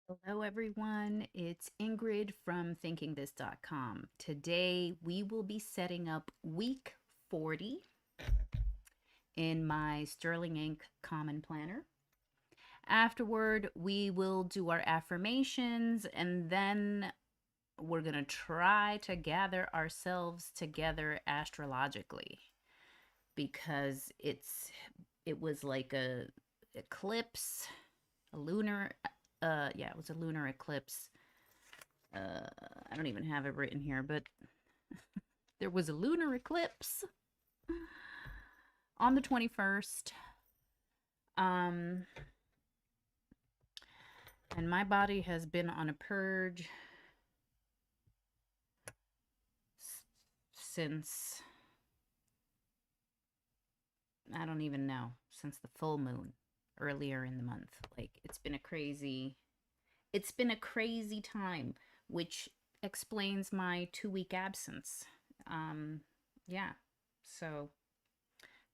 Hello, everyone. It's Ingrid from thinkingthis.com. Today, we will be setting up week 40 in my Sterling Ink Common Planner. Afterward, we will do our affirmations and then we're going to try to gather ourselves together astrologically because it was like a eclipse, a lunar it was a lunar eclipse. I don't even have it written here, but there was a lunar eclipse on the 21st. Um, and my body has been on a purge since, I don't even know, since the full moon earlier in the month. Like it's been a crazy time, which explains my 2 week absence. Um, yeah. So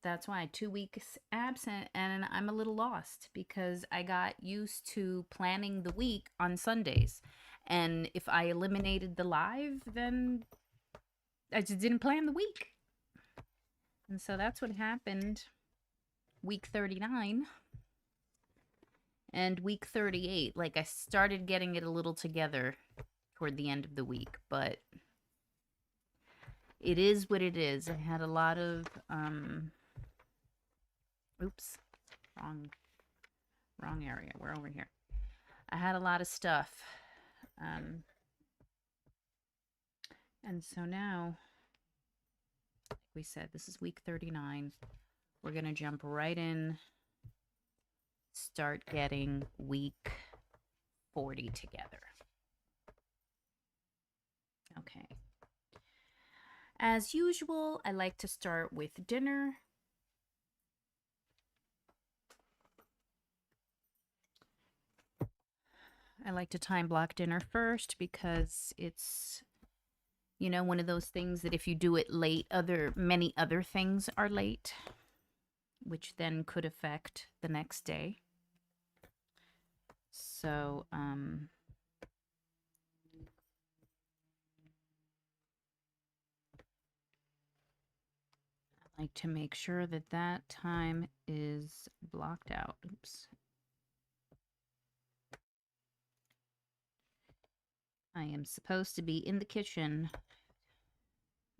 that's why 2 weeks absent, and I'm a little lost because I got used to planning the week on Sundays. And if I eliminated the live, then I just didn't plan the week. And so that's what happened week 39 and week 38. Like I started getting it a little together toward the end of the week, but it is what it is. I had a lot of oops, wrong area. We're over here. I had a lot of stuff. And so now, like we said, this is week 39. We're going to jump right in, start getting week 40 together. Okay. As usual, I like to start with dinner. I like to time block dinner first because it's, one of those things that if you do it late, many other things are late, which then could affect the next day. So, I like to make sure that that time is blocked out. Oops. I am supposed to be in the kitchen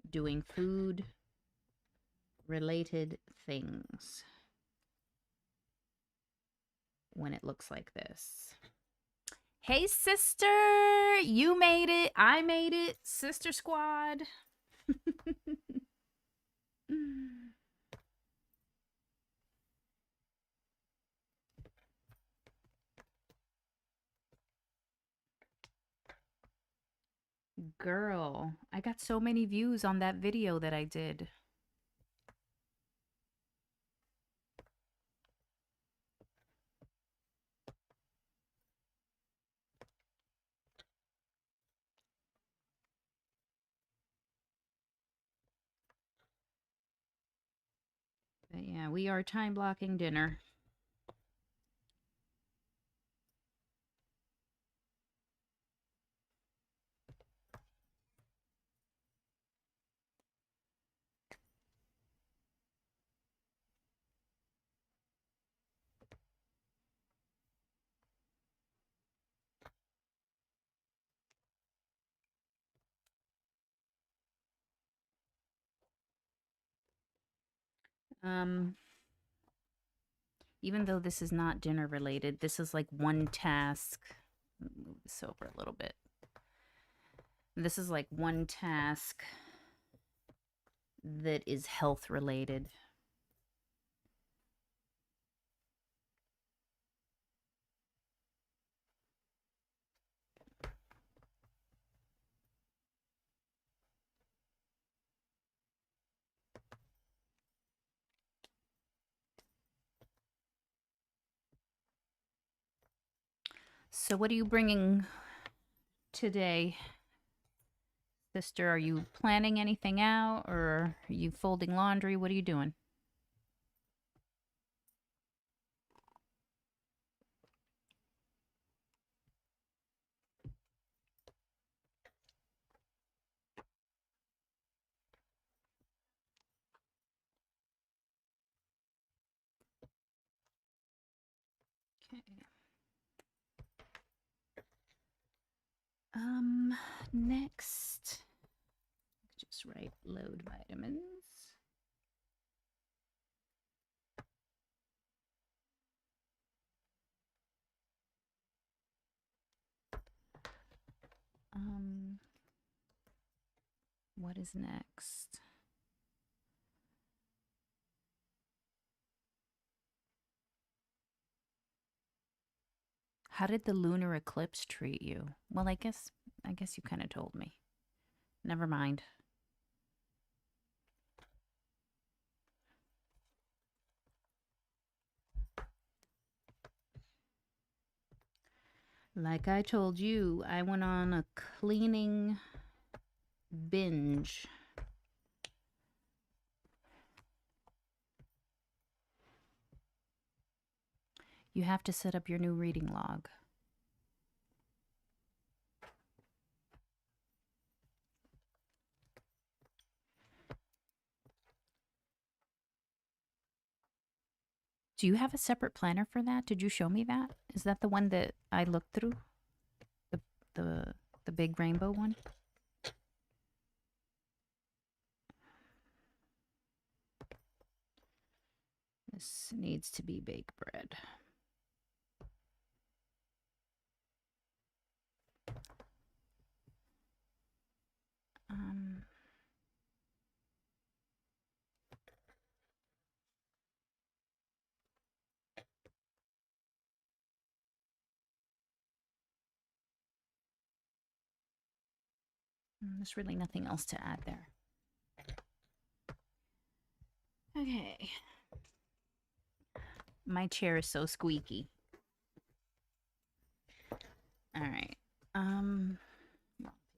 doing food related things when it looks like this. Hey, sister, you made it. I made it. Sister squad. Girl, I got so many views on that video that I did. But yeah, we are time blocking dinner. Even though this is not dinner related, this is like one task. Move this over a little bit. This is like one task that is health related. So what are you bringing today, sister? Are you planning anything out or are you folding laundry? What are you doing? Next, just write load vitamins. What is next? How did the lunar eclipse treat you? Well, I guess you kind of told me. Never mind. Like I told you, I went on a cleaning binge. You have to set up your new reading log. Do you have a separate planner for that? Did you show me that? Is that the one that I looked through? The big rainbow one? This needs to be baked bread. There's really nothing else to add there. Okay. My chair is so squeaky. All right. Wrong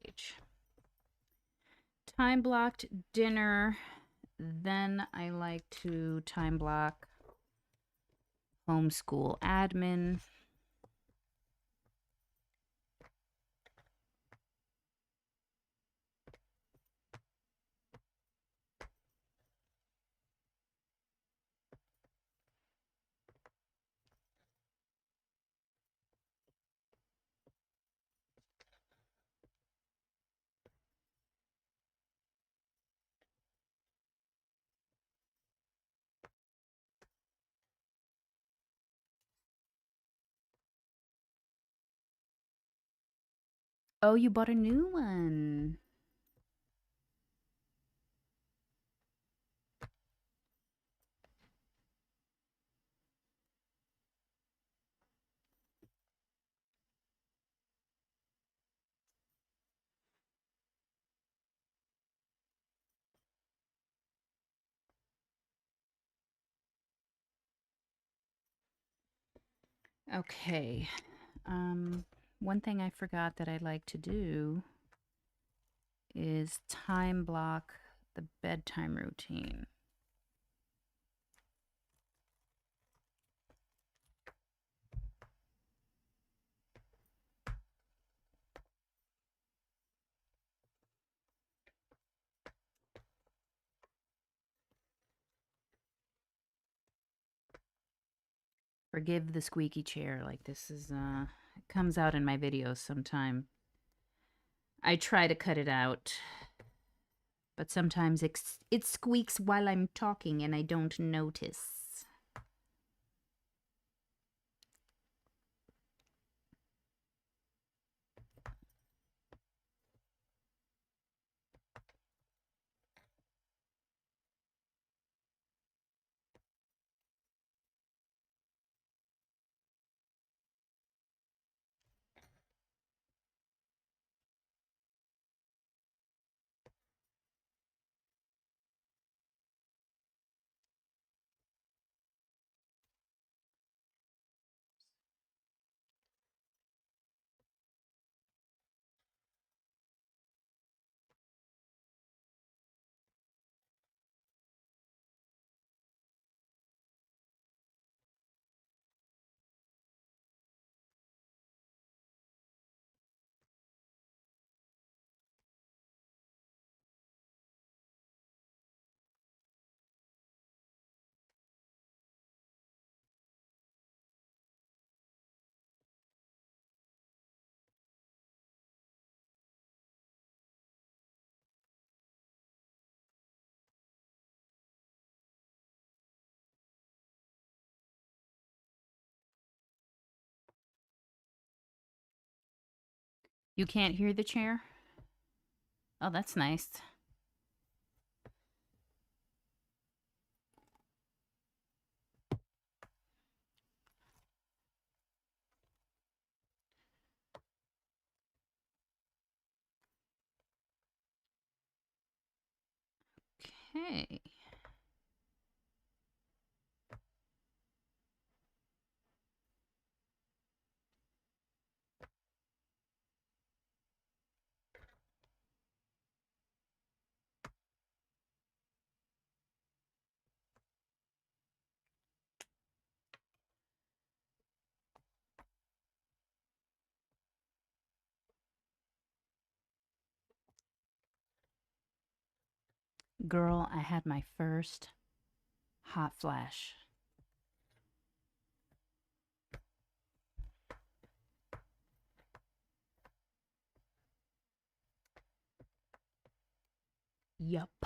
page. Time blocked dinner. Then I like to time block homeschool admin. Oh, you bought a new one. Okay. One thing I forgot that I like to do is time block the bedtime routine. Forgive the squeaky chair. Like this is it comes out in my videos sometime. I try to cut it out, but sometimes it squeaks while I'm talking and I don't notice. You can't hear the chair? Oh, that's nice. Okay. Girl, I had my first hot flash. Yup.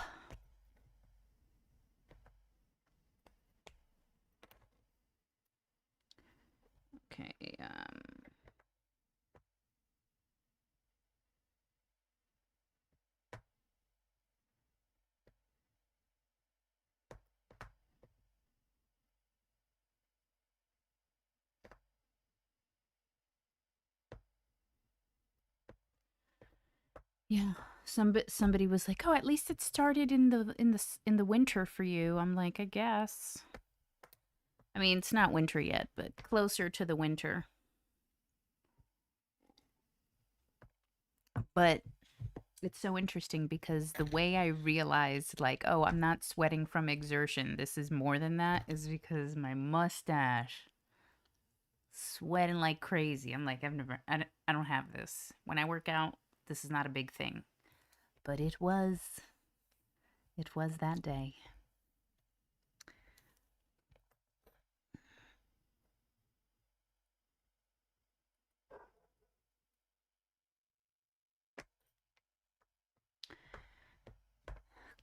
Okay, yeah. Somebody was like, "Oh, at least it started in the winter for you." I'm like, "I guess." I mean, it's not winter yet, but closer to the winter. But it's so interesting because the way I realized, like, oh, I'm not sweating from exertion, this is more than that, is because my mustache sweating like crazy. I'm like, I don't have this. When I work out, this is not a big thing. But it was that day.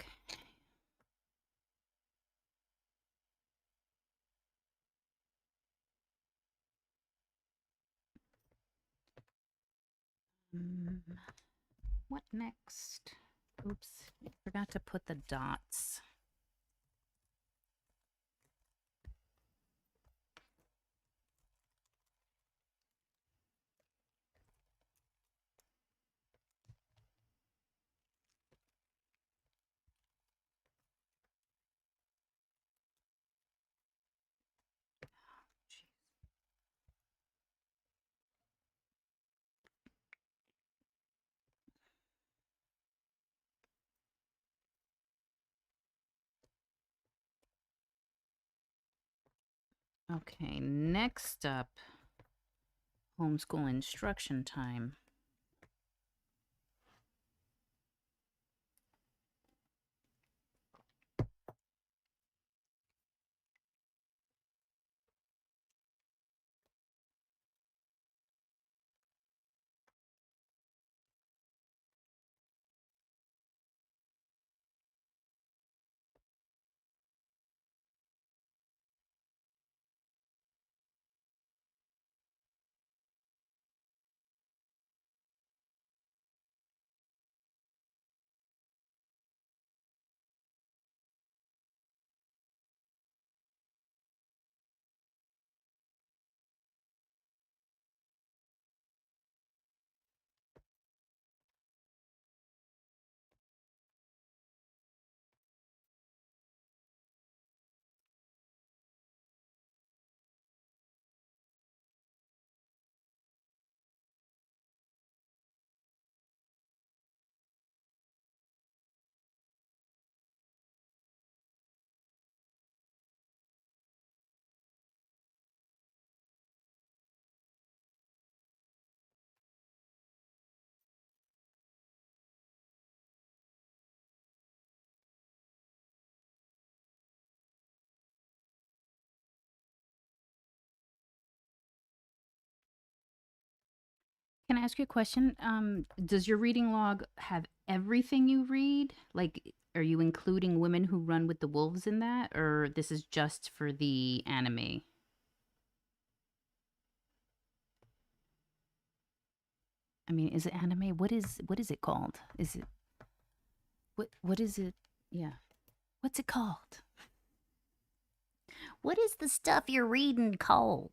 Okay. Mm, what next? Oops, I forgot to put the dots. Okay, next up, homeschool instruction time. Can I ask you a question? Does your reading log have everything you read? Like, are you including Women Who Run with the Wolves in that, or this is just for the anime? I mean, is it anime? What is it called? Is it what is it? Yeah. What's it called? What is the stuff you're reading called?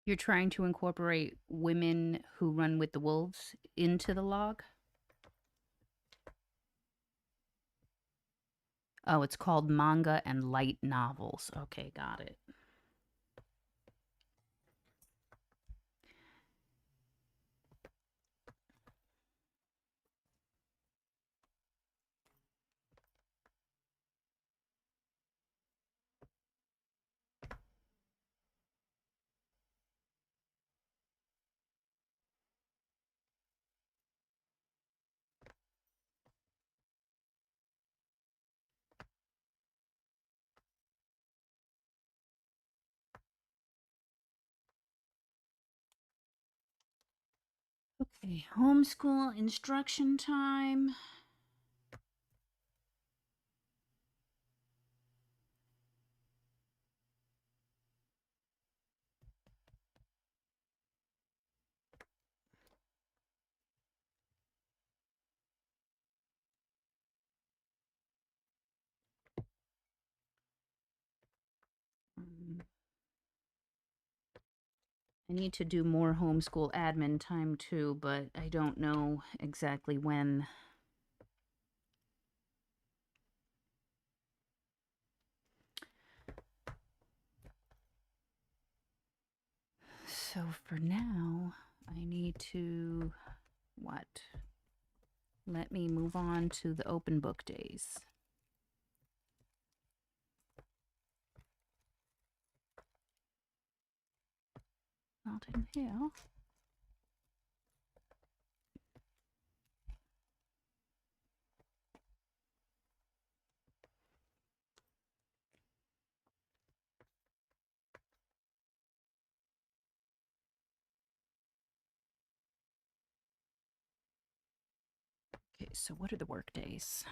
You're trying to incorporate women who run with the wolves into the log? Oh, it's called manga and light novels. Okay, got it. Okay, homeschool instruction time. I need to do more homeschool admin time too, but I don't know exactly when. So for now, I need to, what? Let me move on to the open book days. Not in here. Okay, so what are the work days?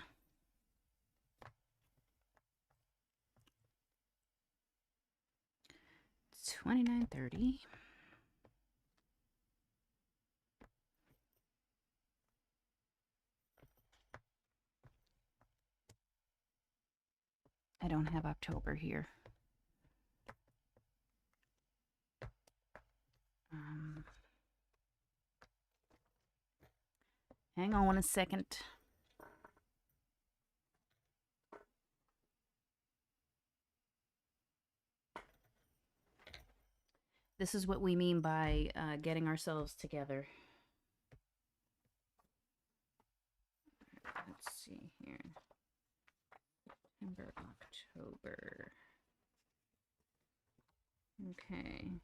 It's 29:30. I don't have October here. Hang on a second. This is what we mean by getting ourselves together. Let's see here. September, October. Okay.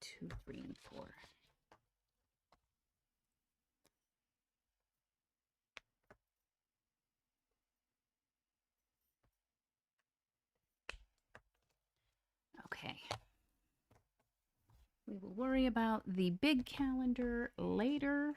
2, 3, and 4. Okay. We will worry about the big calendar later.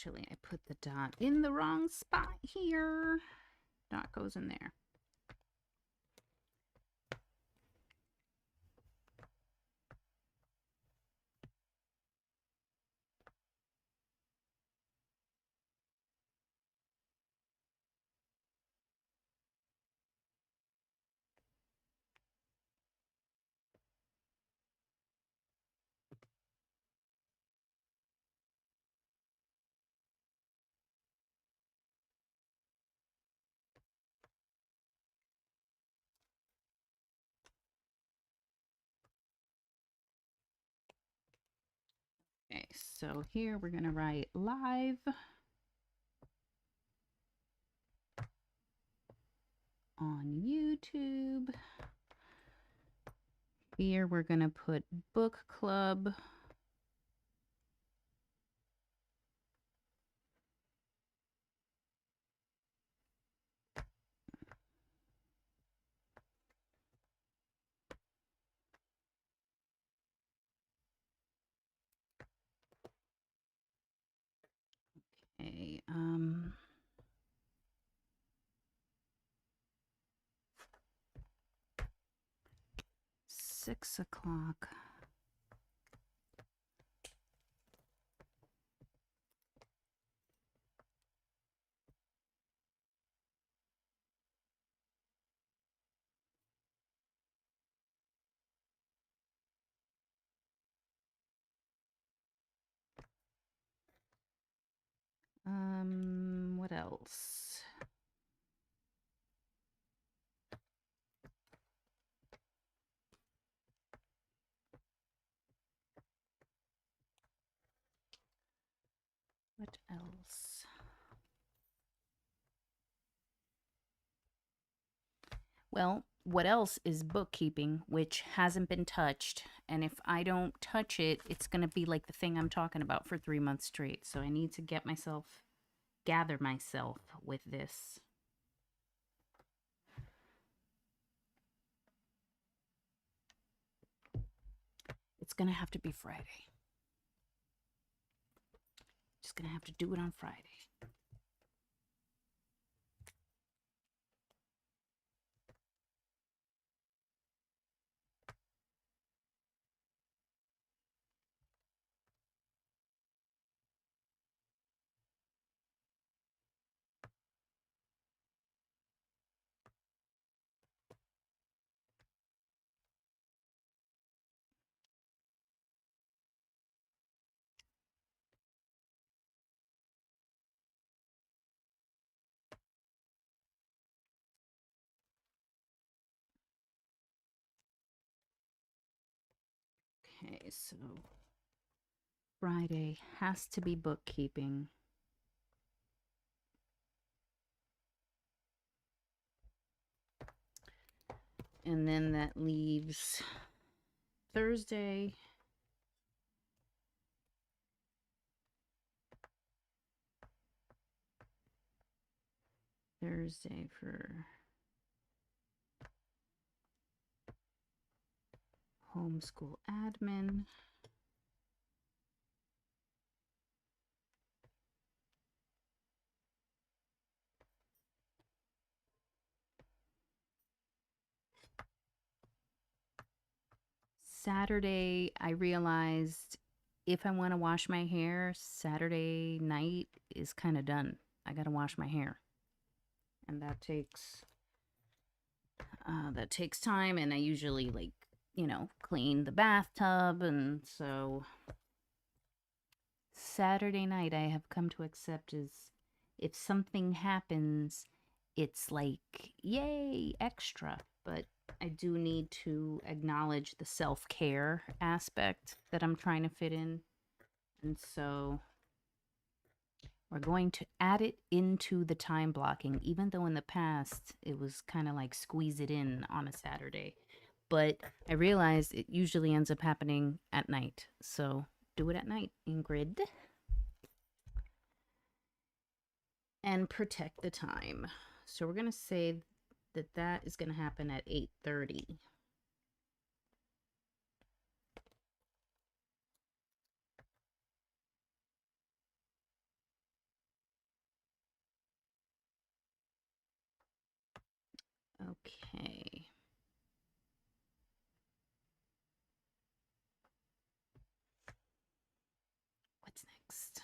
Actually, I put the dot in the wrong spot here. Dot goes in there. Okay, so here we're going to write live on YouTube. Here we're going to put book club. Okay, 6 o'clock. What else? What else? Well, what else is bookkeeping, which hasn't been touched. And if I don't touch it, it's going to be like the thing I'm talking about for 3 months straight. So I need to gather myself with this. It's going to have to be Friday. Just going to have to do it on Friday. Okay, so Friday has to be bookkeeping. And then that leaves Thursday. Thursday for homeschool admin. Saturday, I realized if I want to wash my hair, Saturday night is kind of done. I got to wash my hair. And that takes time, and I usually clean the bathtub, and so Saturday night I have come to accept is if something happens, it's like yay, extra, but I do need to acknowledge the self-care aspect that I'm trying to fit in. And so we're going to add it into the time blocking, even though in the past it was kind of like squeeze it in on a Saturday. But I realized it usually ends up happening at night. So do it at night, Ingrid. And protect the time. So we're going to say that is going to happen at 8:30. Okay. What's next?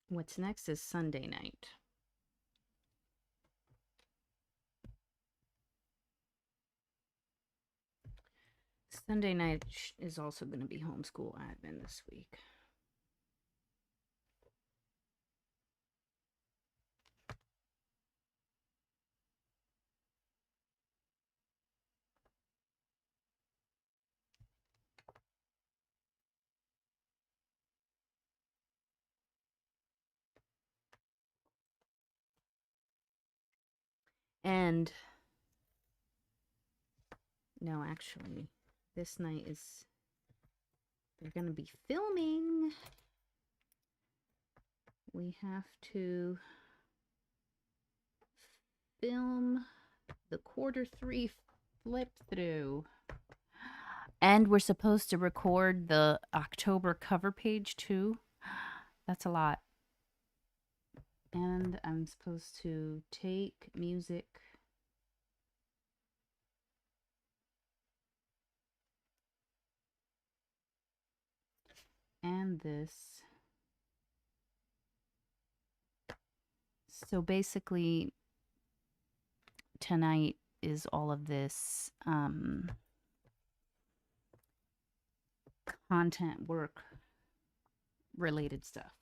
What's next is Sunday night. Sunday night is also going to be homeschool admin this week. And no, actually, this night is, they're going to be filming. We have to film the Q3 flip through. And we're supposed to record the October cover page too. That's a lot. And I'm supposed to take music and this. So basically, tonight is all of this content work related stuff.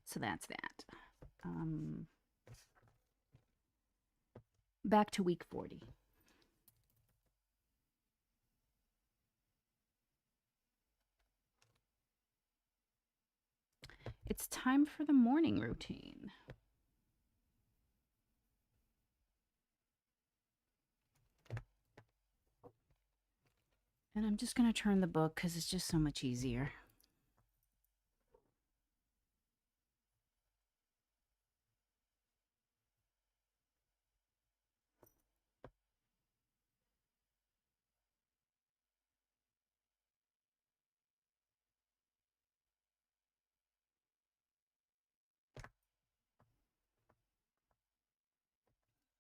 So that's that. Back to week 40. It's time for the morning routine. And I'm just going to turn the book because it's just so much easier.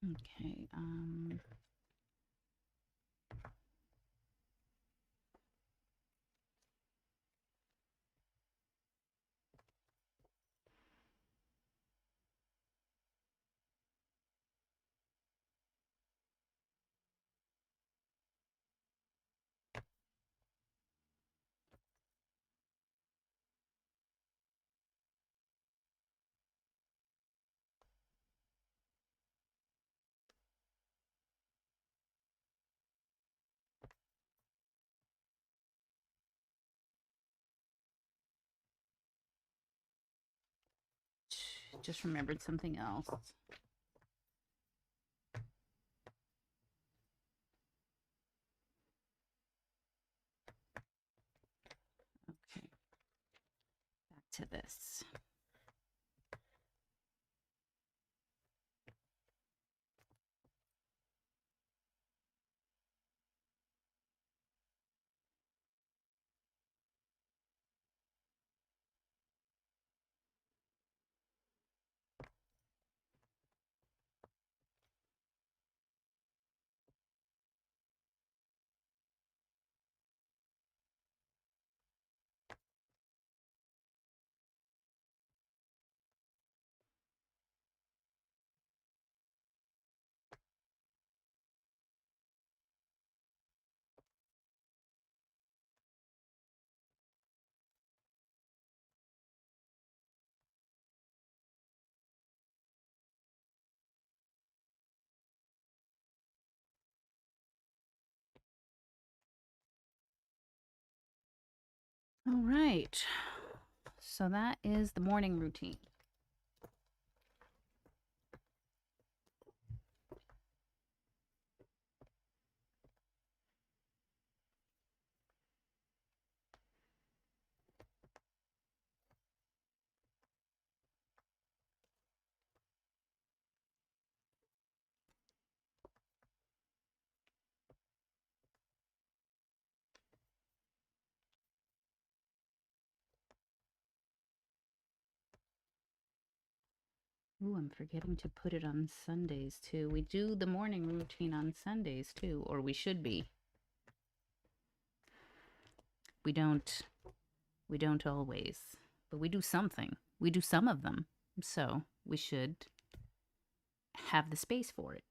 Okay. Just remembered something else. Okay. Back to this. All right. So that is the morning routine. Ooh, I'm forgetting to put it on Sundays too. We do the morning routine on Sundays too, or we should be. We don't we don't always, but we do something. We do some of them. So, we should have the space for it.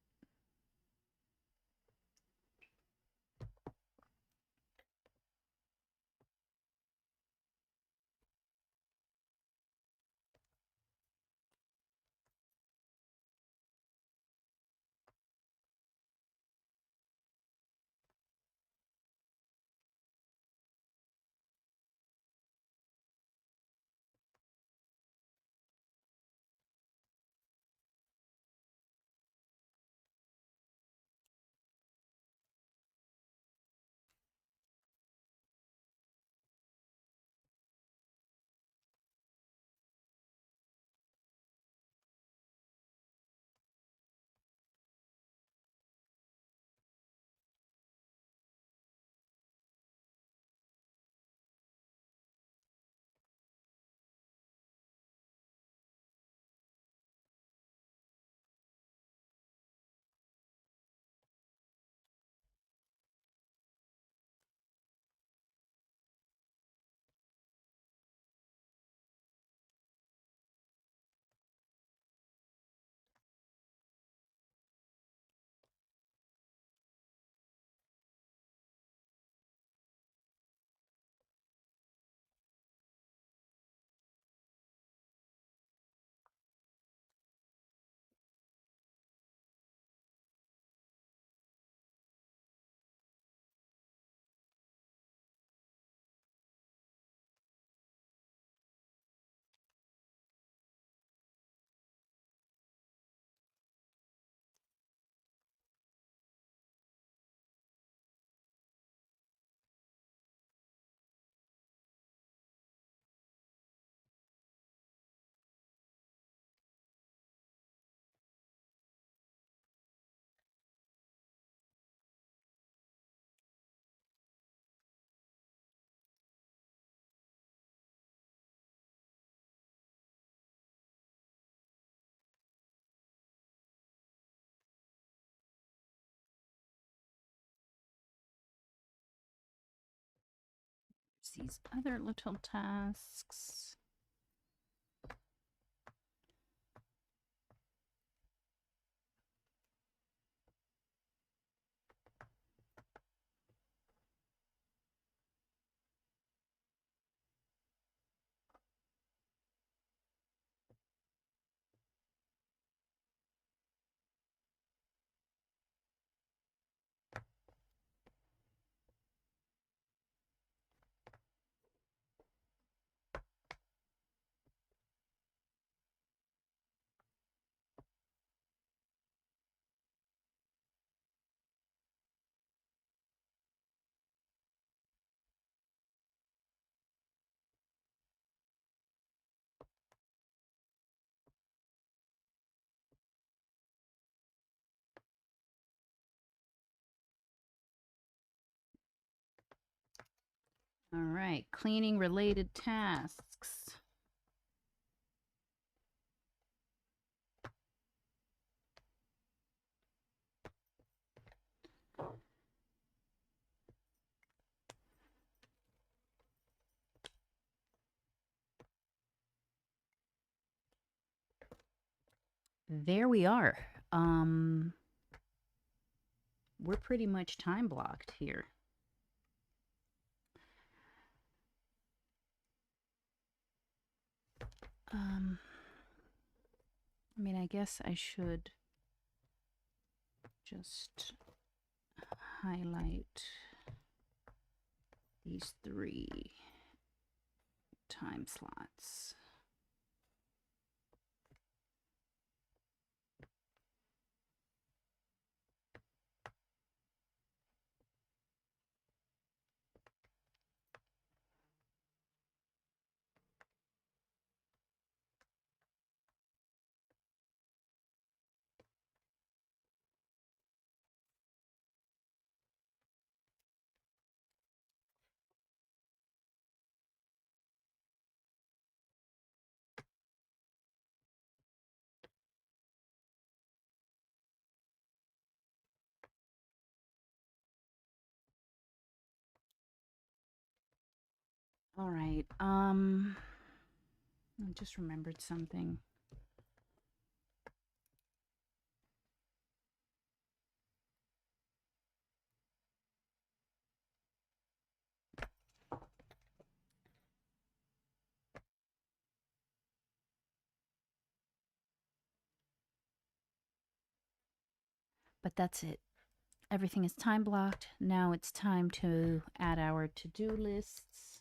These other little tasks. All right, cleaning related tasks. There we are. We're pretty much time blocked here. I mean, I guess I should just highlight these 3 time slots. All right. I just remembered something. But that's it. Everything is time blocked. Now it's time to add our to-do lists.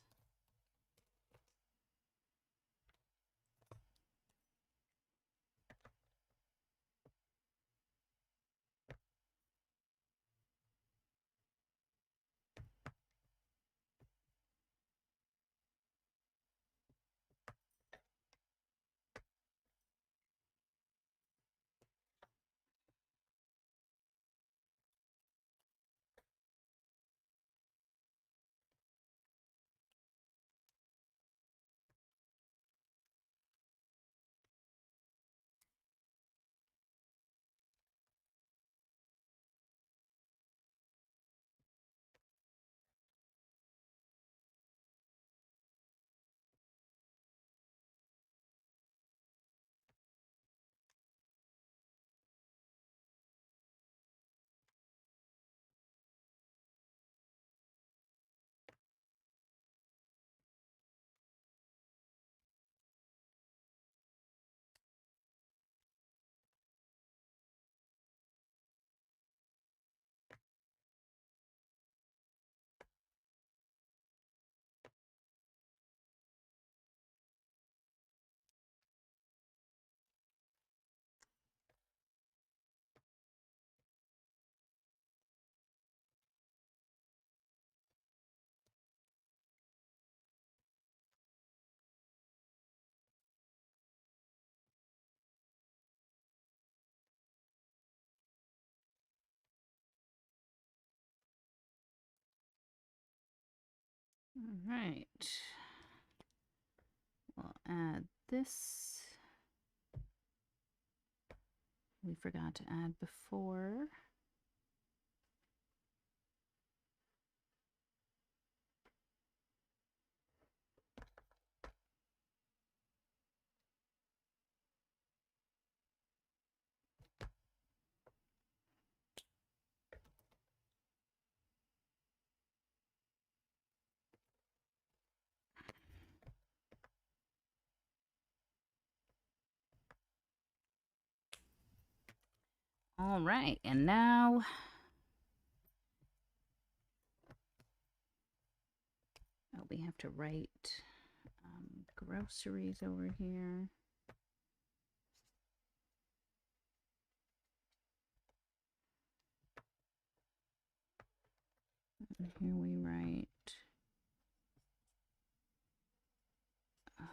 All right. We'll add this. We forgot to add before. All right, and now we have to write groceries over here. And here we write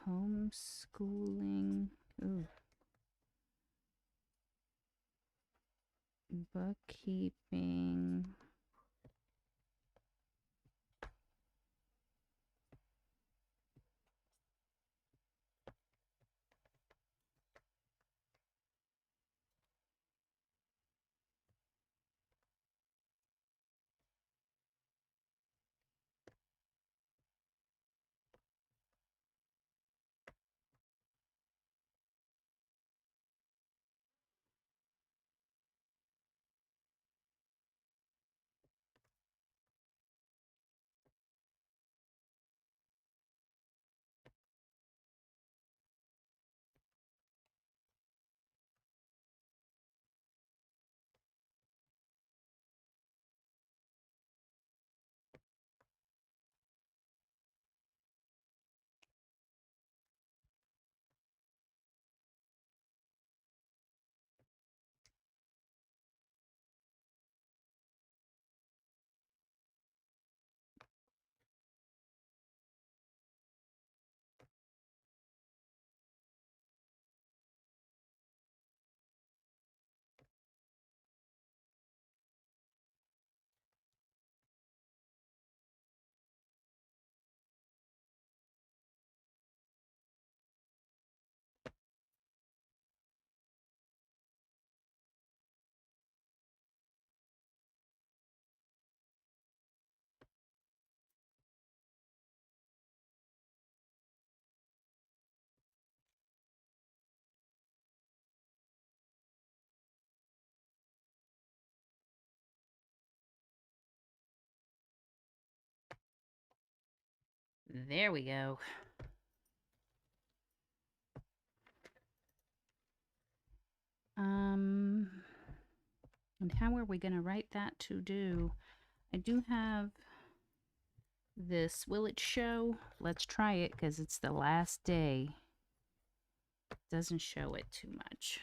homeschooling. Ooh. Bookkeeping. There we go. And how are we going to write that to do? I do have this. Will it show? Let's try it because it's the last day. Doesn't show it too much.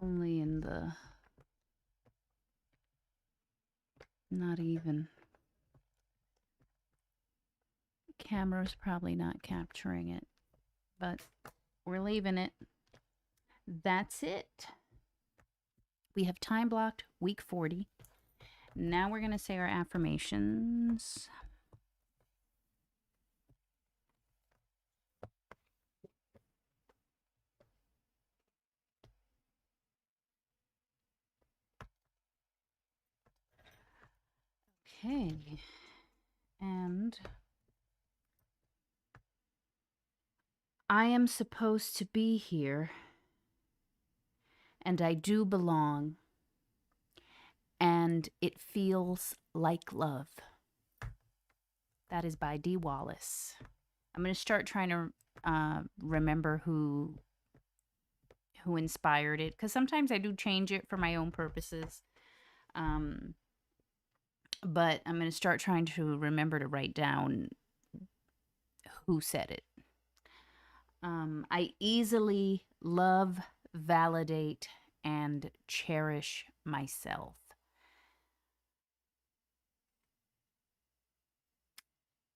Only in the... Not even. Camera's probably not capturing it, but we're leaving it. That's it. We have time blocked week 40. Now we're going to say our affirmations. Okay. And I am supposed to be here, and I do belong, and it feels like love. That is by Dee Wallace. I'm going to start trying to remember who inspired it, because sometimes I do change it for my own purposes. But I'm going to start trying to remember to write down who said it. I easily love, validate, and cherish myself.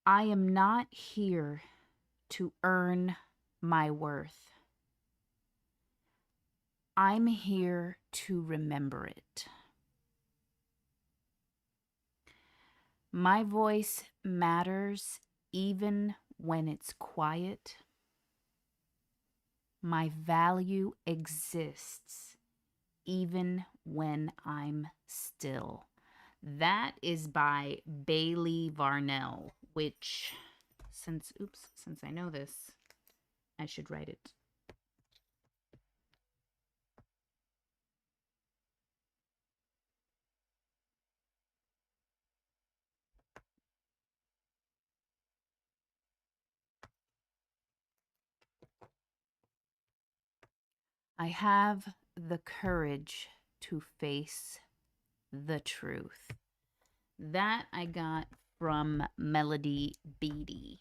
I am not here to earn my worth. I'm here to remember it. My voice matters even when it's quiet. My value exists even when I'm still. That is by Bailey Varnell, which, since I know this, I should write it. I have the courage to face the truth. That I got from Melody Beatty.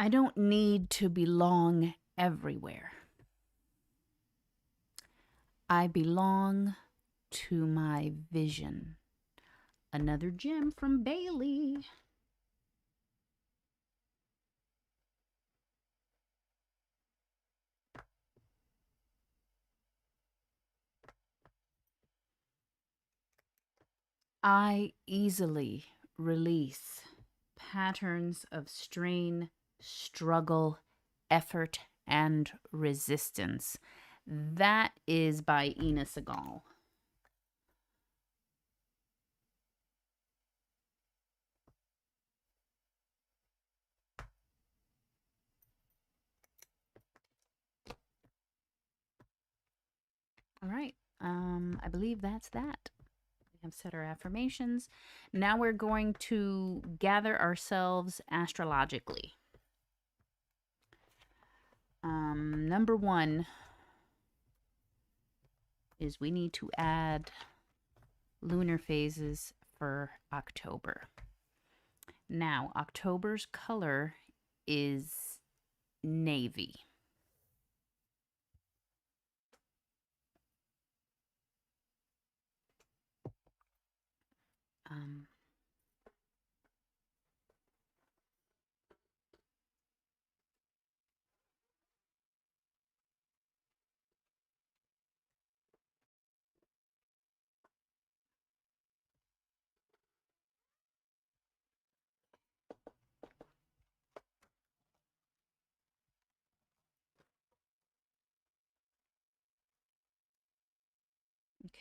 I don't need to belong everywhere. I belong to my vision. Another gem from Bailey. I easily release patterns of strain, struggle, effort, and resistance. That is by Inna Segal. All right. I believe that's that. We have said our affirmations. Now we're going to gather ourselves astrologically. Number one is we need to add lunar phases for October. Now, October's color is navy.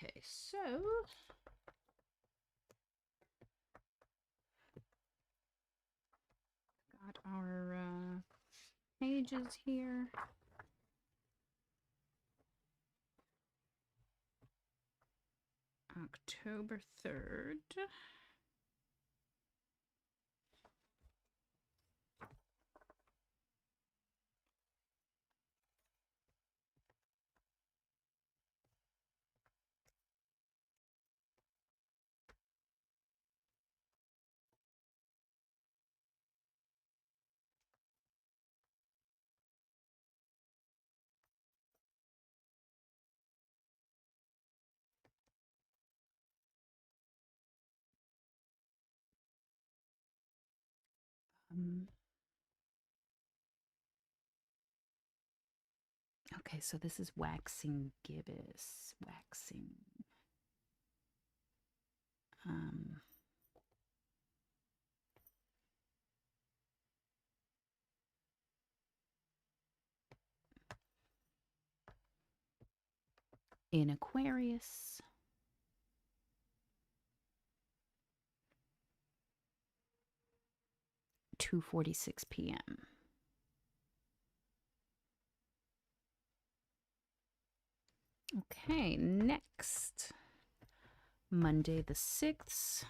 Okay, so our pages here. October 3rd. Okay, so this is waxing gibbous. Waxing. In Aquarius. (2:46 p.m.) Okay, next. Monday the 6th.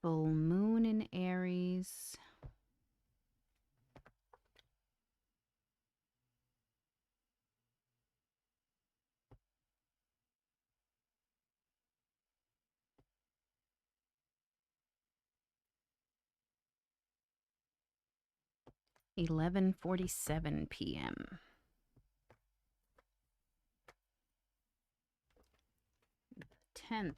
Full moon in Aries. (11:47 p.m.) 10th.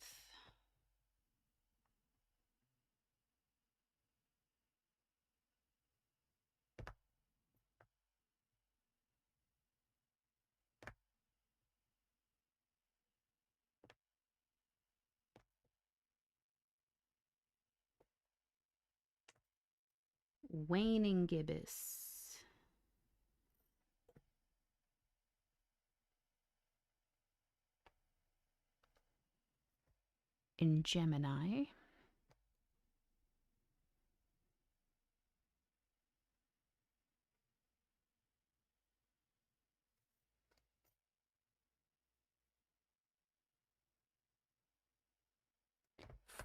Waning gibbous. In Gemini.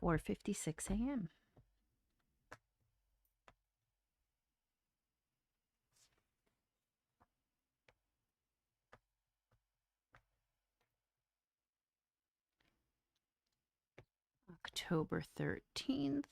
(4:56 a.m.) October 13th.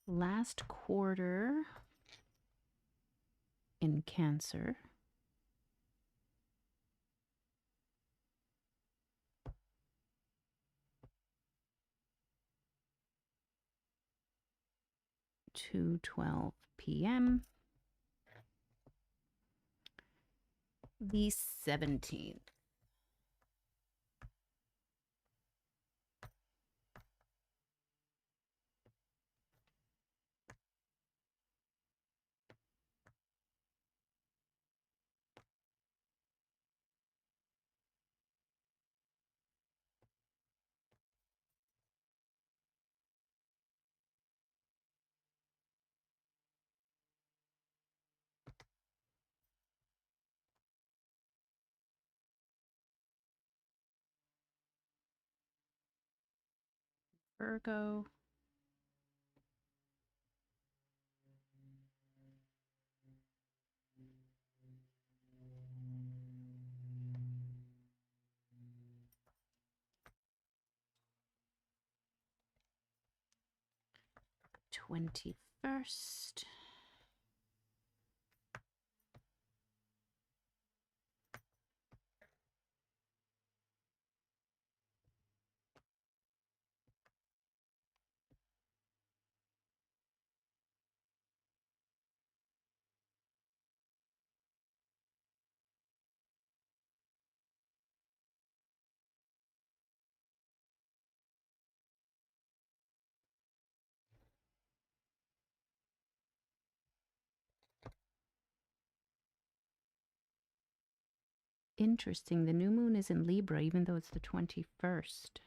Last quarter in Cancer. (2:12 p.m.) The 17th. Virgo. (21st). Interesting. The new moon is in Libra, even though it's the 21st.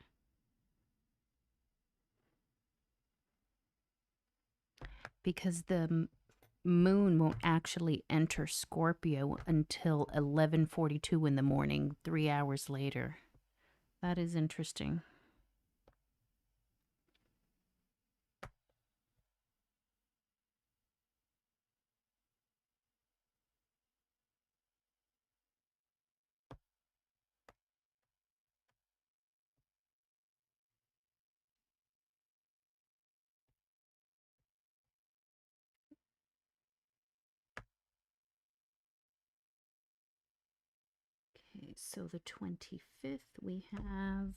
Because the moon won't actually enter Scorpio until 11:42 in the morning, 3 hours later. That is interesting. Okay, so the 25th we have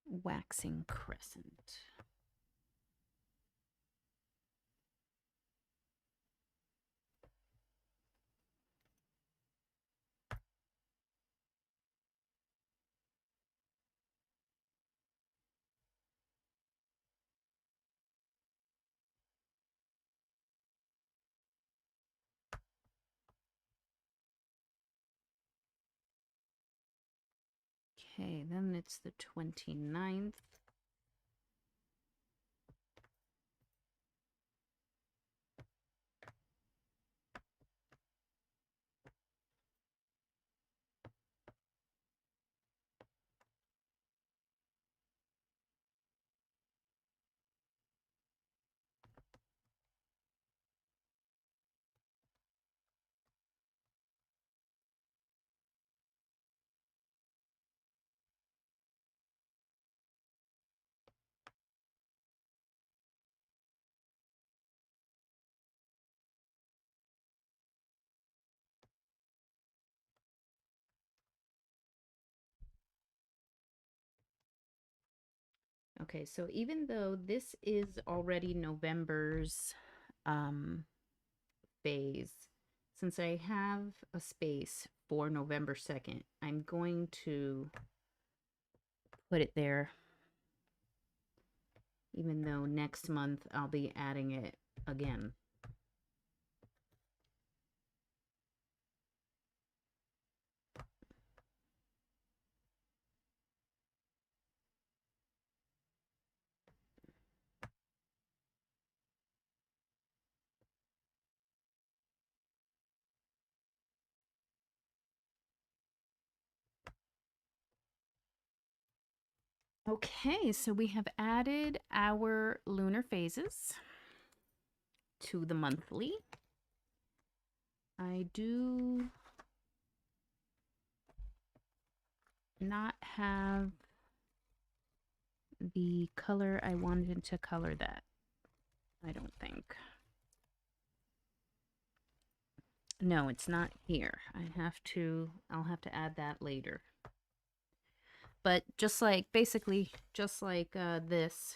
waxing crescent. Okay, then it's the 29th. Okay, so even though this is already November's phase, since I have a space for November 2nd, I'm going to put it there, even though next month I'll be adding it again. Okay, so we have added our lunar phases to the monthly. I do not have the color I wanted to color that, I don't think. No, it's not here. I'll have to add that later. But just like, basically, just like this,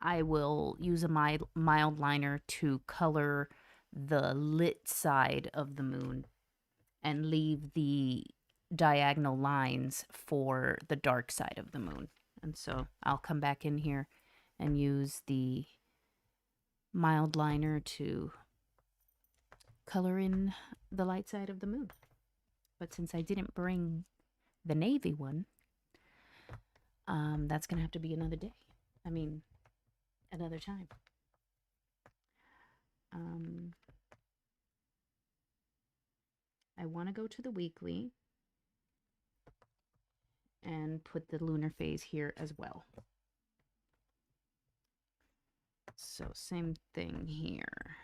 I will use a mild liner to color the lit side of the moon and leave the diagonal lines for the dark side of the moon. And so I'll come back in here and use the mild liner to color in the light side of the moon. But since I didn't bring the navy one, that's gonna have to be another day. I mean, another time. I want to go to the weekly and put the lunar phase here as well. So same thing here.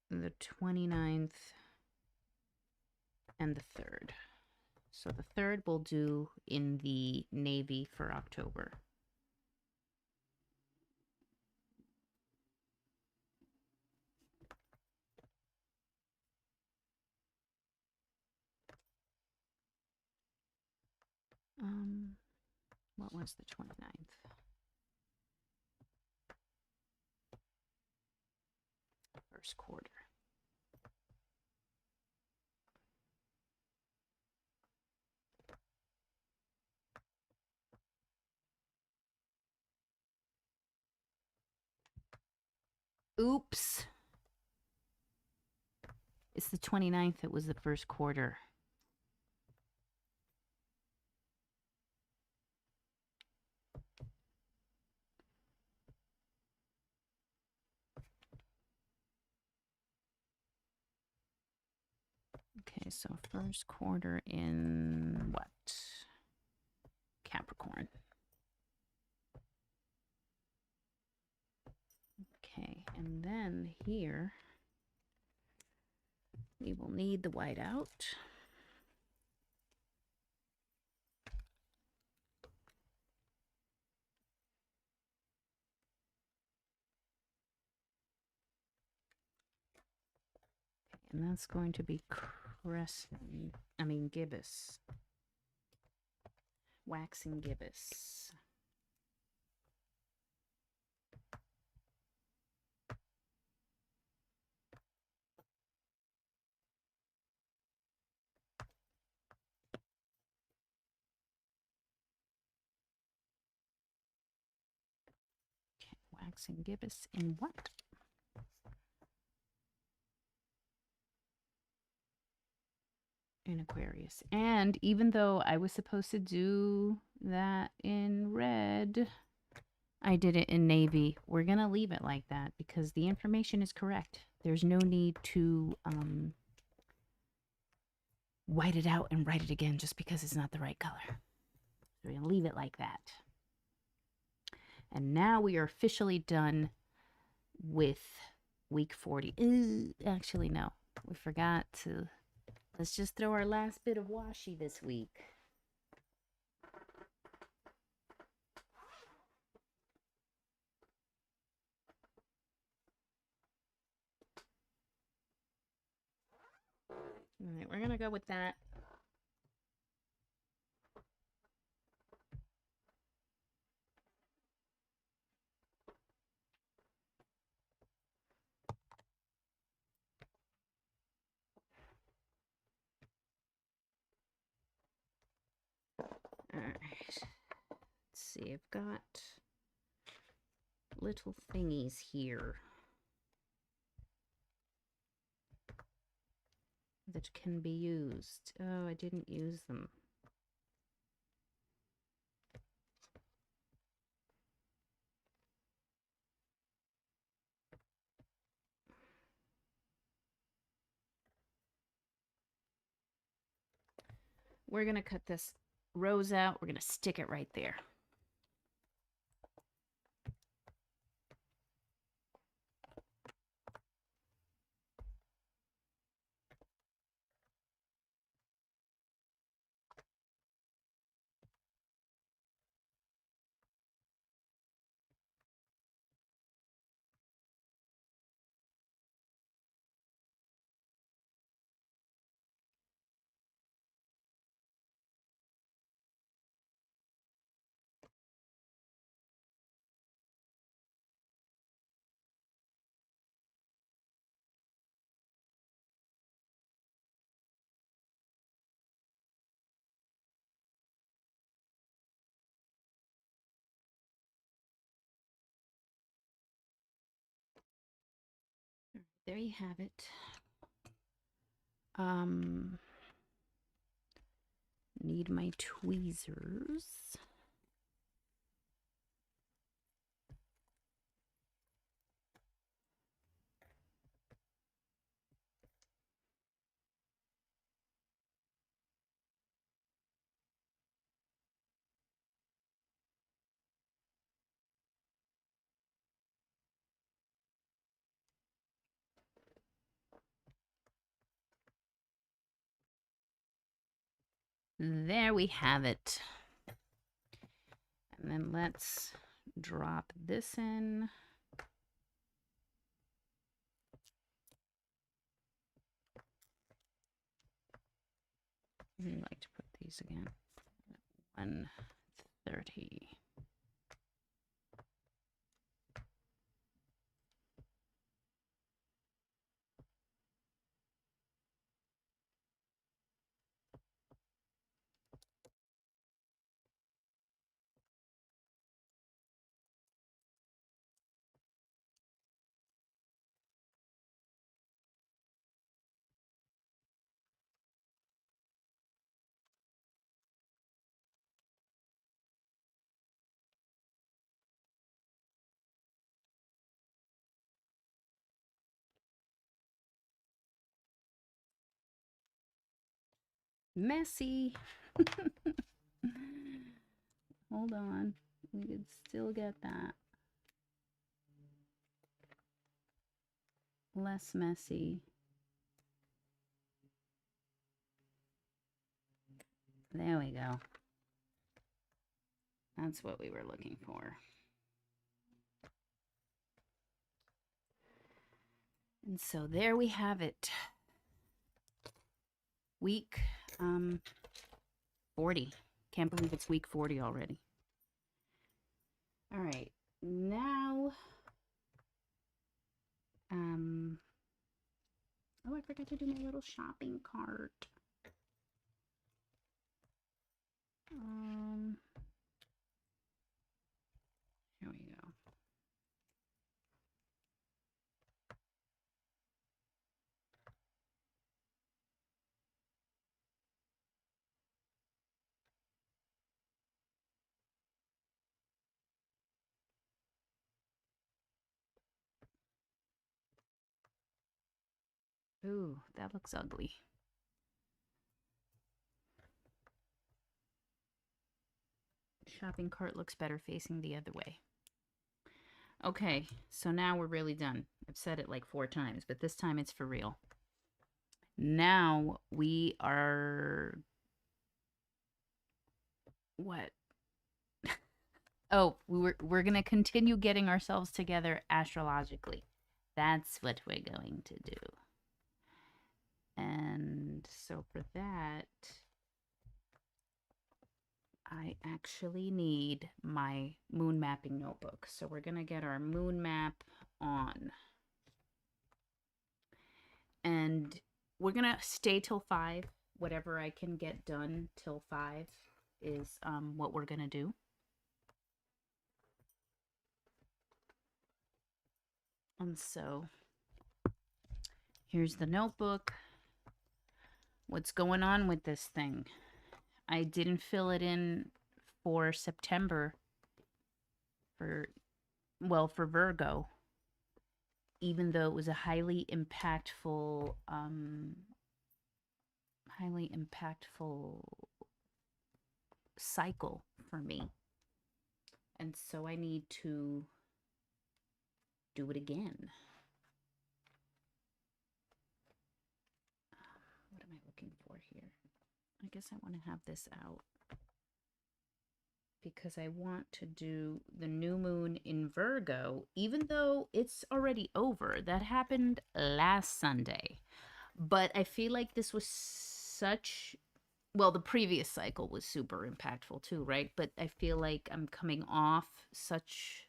The 29th and the 3rd. So the 3rd we'll do in the navy for October. What was the 29th? First quarter. Oops. It's the 29th. It was the first quarter. Okay, so first quarter in what? Capricorn. Okay, and then here we will need the whiteout. And that's going to be gibbous. Waxing gibbous. Okay, waxing gibbous in what? In Aquarius. And even though I was supposed to do that in red, I did it in navy. We're going to leave it like that because the information is correct. There's no need to white it out and write it again just because it's not the right color. So we're going to leave it like that. And now we are officially done with week 40. Actually, no. We forgot to... Let's just throw our last bit of washi this week. All right, we're going to go with that. All right. Let's see, I've got little thingies here that can be used. Oh, I didn't use them. We're going to cut this rose out. We're going to stick it right there. There you have it. Need my tweezers. There we have it. And then let's drop this in. I like to put these again. 130. Messy. Hold on. We could still get that. Less messy. There we go. That's what we were looking for. And so there we have it. Week 40. Can't believe it's week 40 already. All right. Now, oh, I forgot to do my little shopping cart. Here we go. Ooh, that looks ugly. Shopping cart looks better facing the other way. Okay, so now we're really done. I've said it like 4 times, but this time it's for real. Now we are... What? Oh, we're going to continue getting ourselves together astrologically. That's what we're going to do. And so for that, I actually need my moon mapping notebook. So we're going to get our moon map on. And we're going to stay till 5. Whatever I can get done till 5 is what we're going to do. And so here's the notebook. What's going on with this thing? I didn't fill it in for September for Virgo, even though it was a highly impactful cycle for me. And so I need to do it again. What am I looking for here? I guess I want to have this out because I want to do the new moon in Virgo, even though it's already over. That happened last Sunday. But I feel like this was such... Well, the previous cycle was super impactful too, right? But I feel like I'm coming off such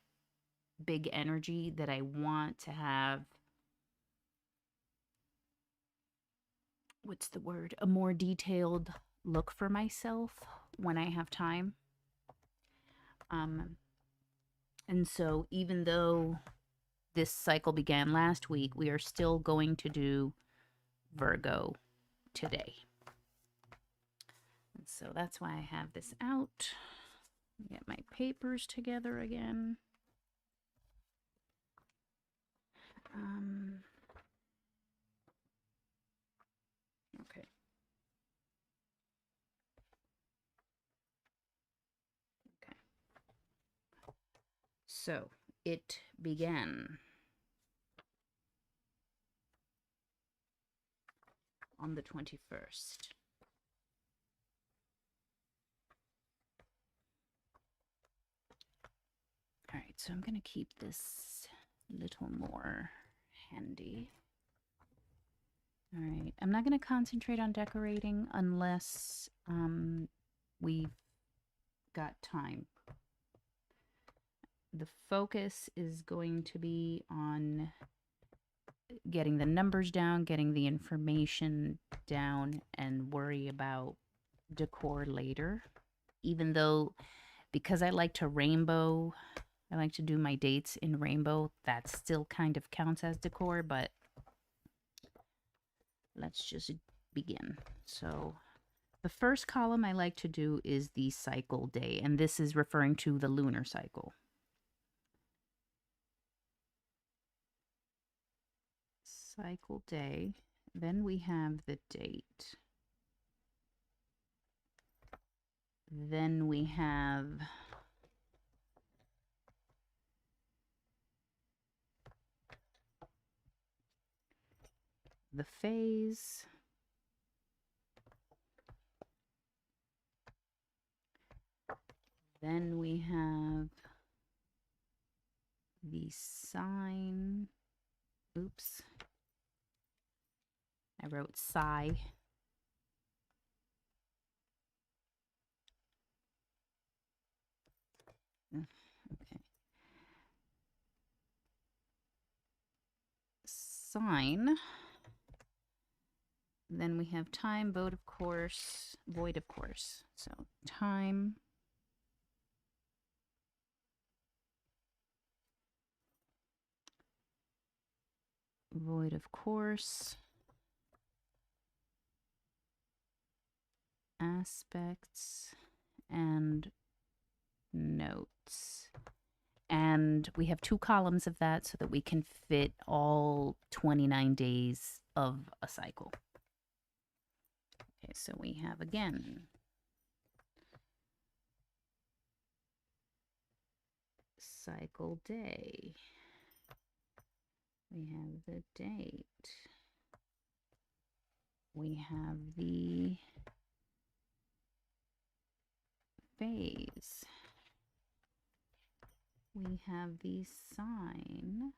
big energy that I want to have... What's the word? A more detailed look for myself when I have time. And so even though this cycle began last week, we are still going to do Virgo today. And so that's why I have this out. Get my papers together again. Okay. Okay. So it began on the 21st. All right, so I'm going to keep this a little more handy. All right, I'm not going to concentrate on decorating unless we've got time. The focus is going to be on getting the numbers down, getting the information down, and worry about decor later. Even though, because I like to rainbow, I like to do my dates in rainbow, that still kind of counts as decor, but let's just begin. So the first column I like to do is the cycle day, and this is referring to the lunar cycle. Cycle day. Then we have the date. Then we have the phase. Then we have the sign. Oops. I wrote sigh. Okay. Sign. Then we have time, void of course. So time, void of course, aspects, and notes. And we have 2 columns of that so that we can fit all 29 days of a cycle. Okay, so we have again cycle day. We have the date. We have the phase. We have the sign.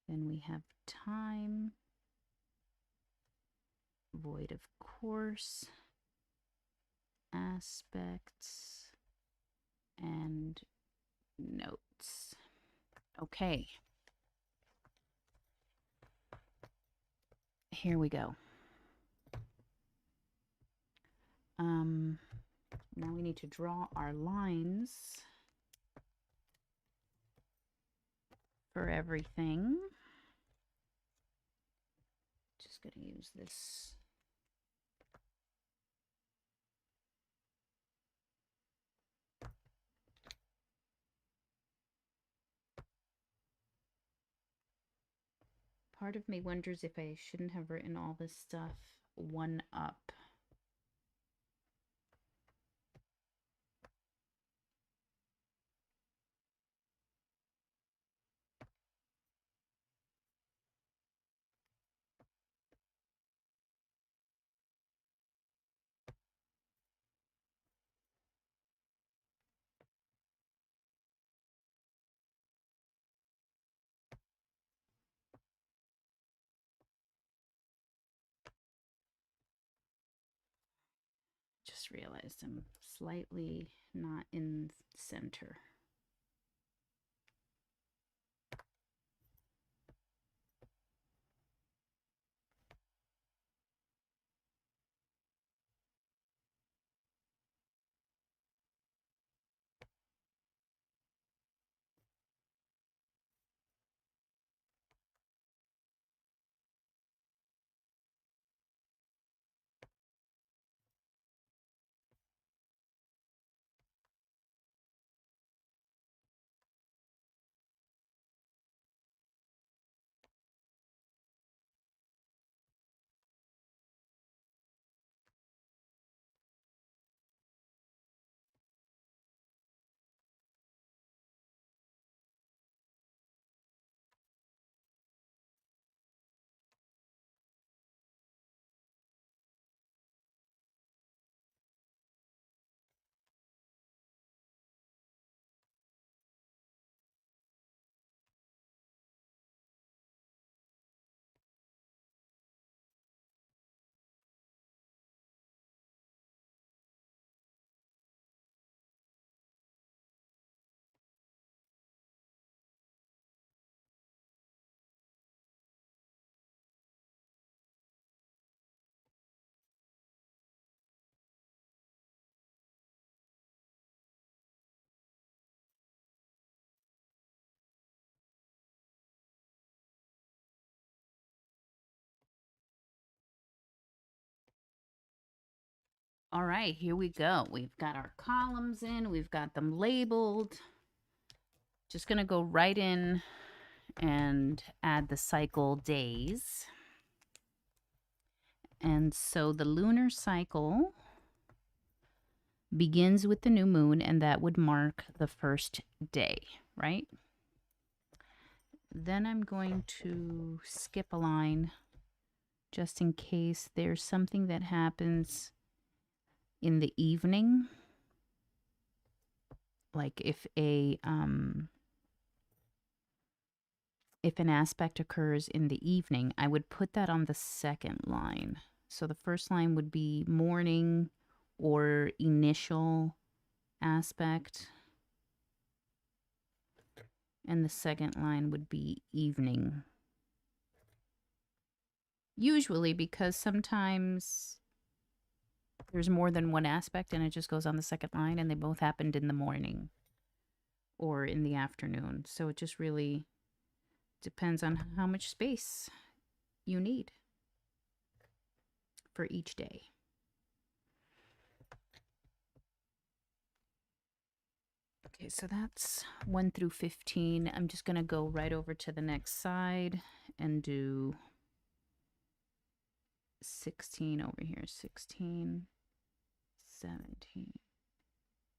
Then we have time, void of course, aspects, and notes. Okay. Here we go. Now we need to draw our lines for everything. Just going to use this. Part of me wonders if I shouldn't have written all this stuff one up. Just realized I'm slightly not in center. All right, here we go. We've got our columns in, we've got them labeled. Just going to go right in and add the cycle days. And so the lunar cycle begins with the new moon, and that would mark the first day, right? Then I'm going to skip a line just in case there's something that happens in the evening. Like if an aspect occurs in the evening, I would put that on the second line. So the first line would be morning or initial aspect. And the second line would be evening. Usually, because sometimes there's more than one aspect and it just goes on the second line and they both happened in the morning or in the afternoon. So it just really depends on how much space you need for each day. Okay, so that's 1 through 15. I'm just going to go right over to the next side and do 16 over here. 16, 17,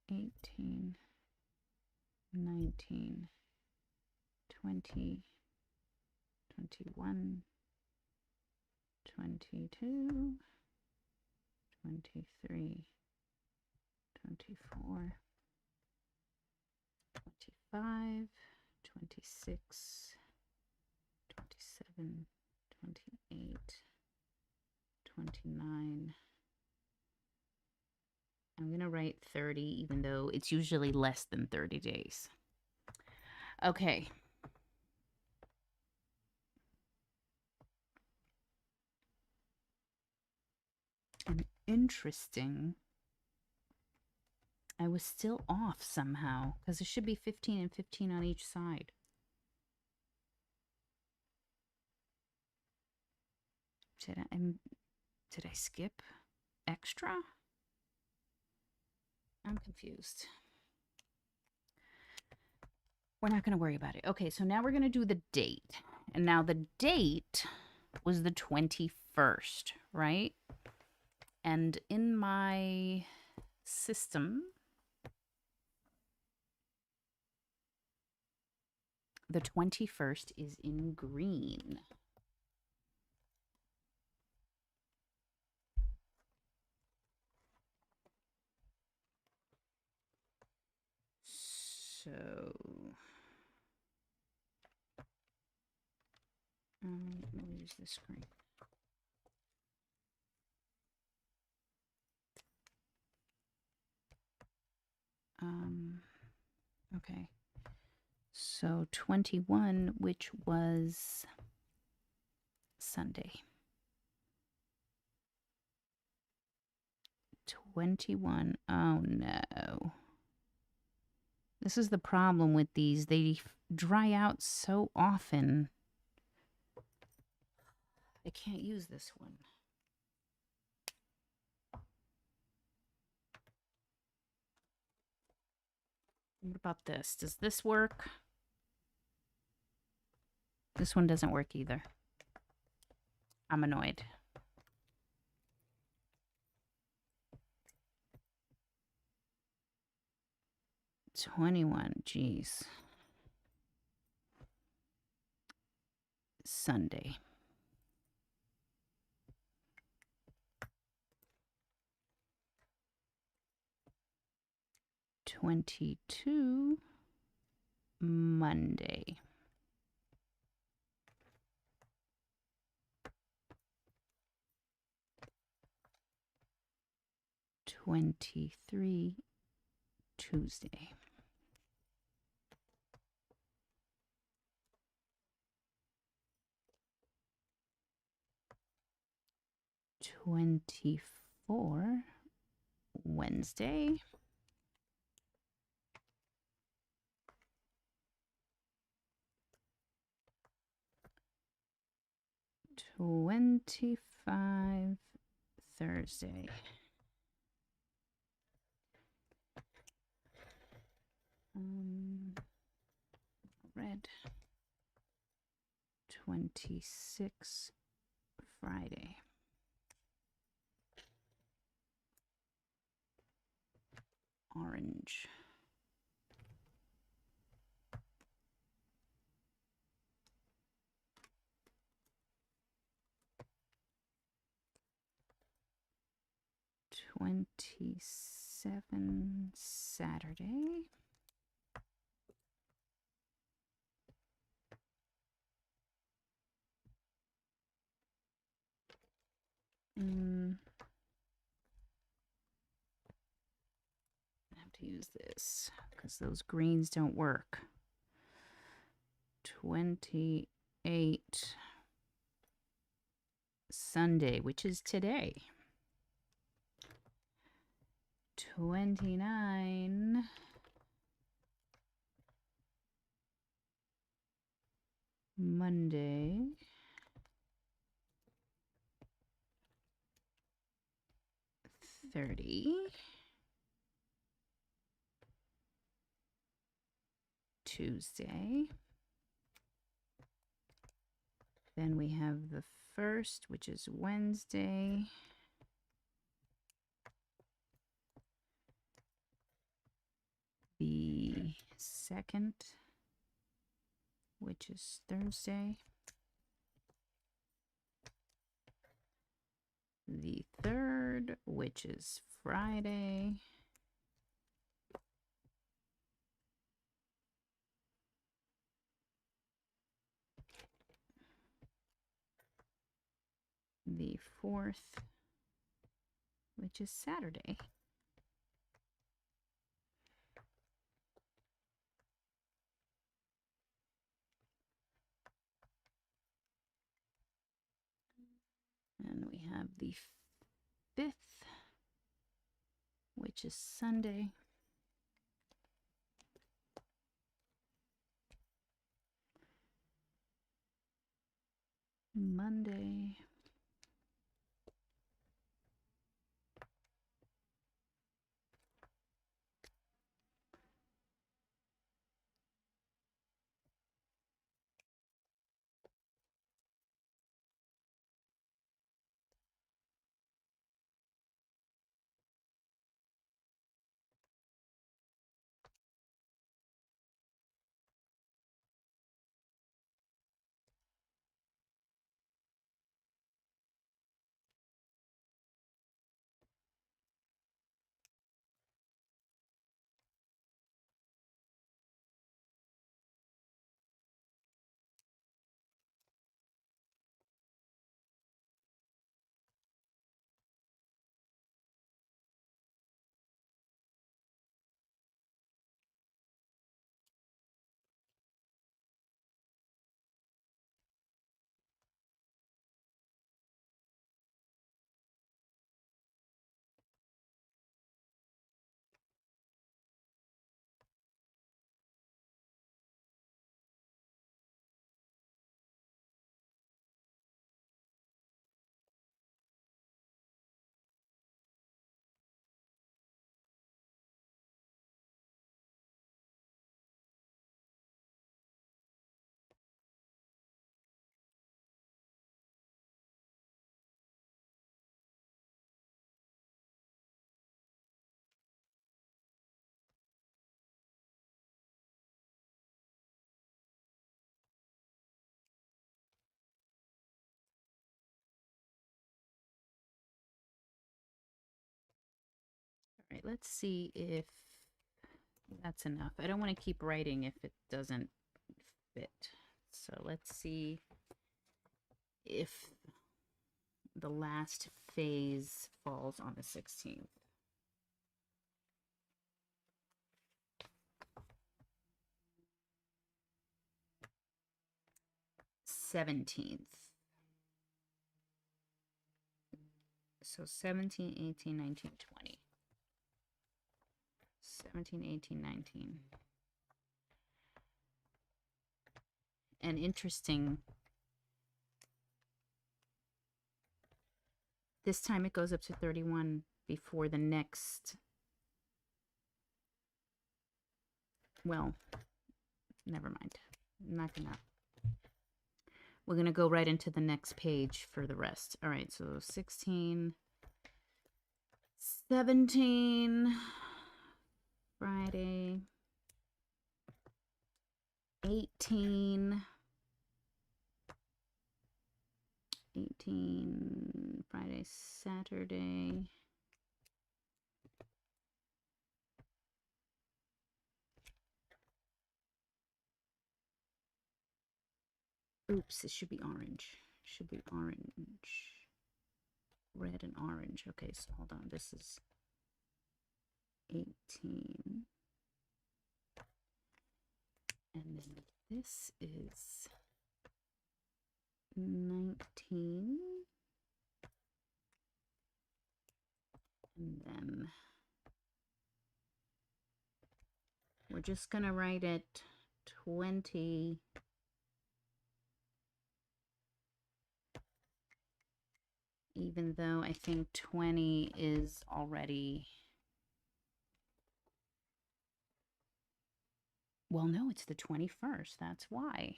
18, 19, 20, 21, 22, 23, 24, 25, 26, 27, 28, 29. I'm going to write 30, even though it's usually less than 30 days. Okay. And interesting, I was still off somehow, because it should be 15 and 15 on each side. Did I skip extra? I'm confused. We're not going to worry about it. Okay, so now we're going to do the date. And now the date was the 21st, right? And in my system, the 21st is in green. So, let me use this screen. Okay. So 21, which was Sunday. 21. Oh no. This is the problem with these. They dry out so often. I can't use this one. What about this? Does this work? This one doesn't work either. I'm annoyed. Geez. Sunday. 22, Monday. 23, Tuesday. 24, Wednesday. 25, Thursday. Red. 26, Friday. orange. $27 Saturday. I have to use this because those greens don't work. 28 Sunday, which is today. 29 Monday. 30 Tuesday. Then we have the 1st, which is Wednesday. The 2nd, which is Thursday. The 3rd, which is Friday. The 4th, which is Saturday. And we have the 5th, which is Sunday. Monday. All right, let's see if that's enough. I don't want to keep writing if it doesn't fit. So let's see if the last phase falls on the 16th. So 17, 18, 19, 20. 17, 18, 19. And interesting, this time it goes up to 31 before the next, well, never mind. I'm not gonna, we're gonna go right into the next page for the rest. All right, so 16, 17, Friday, 18, Friday, Saturday. Oops, it should be orange. It should be orange. Red and orange. Okay, so hold on. This is 18. And then this is 19. And then we're just going to write it 20. Even though I think 20 is already... Well, no, it's the 21st. That's why.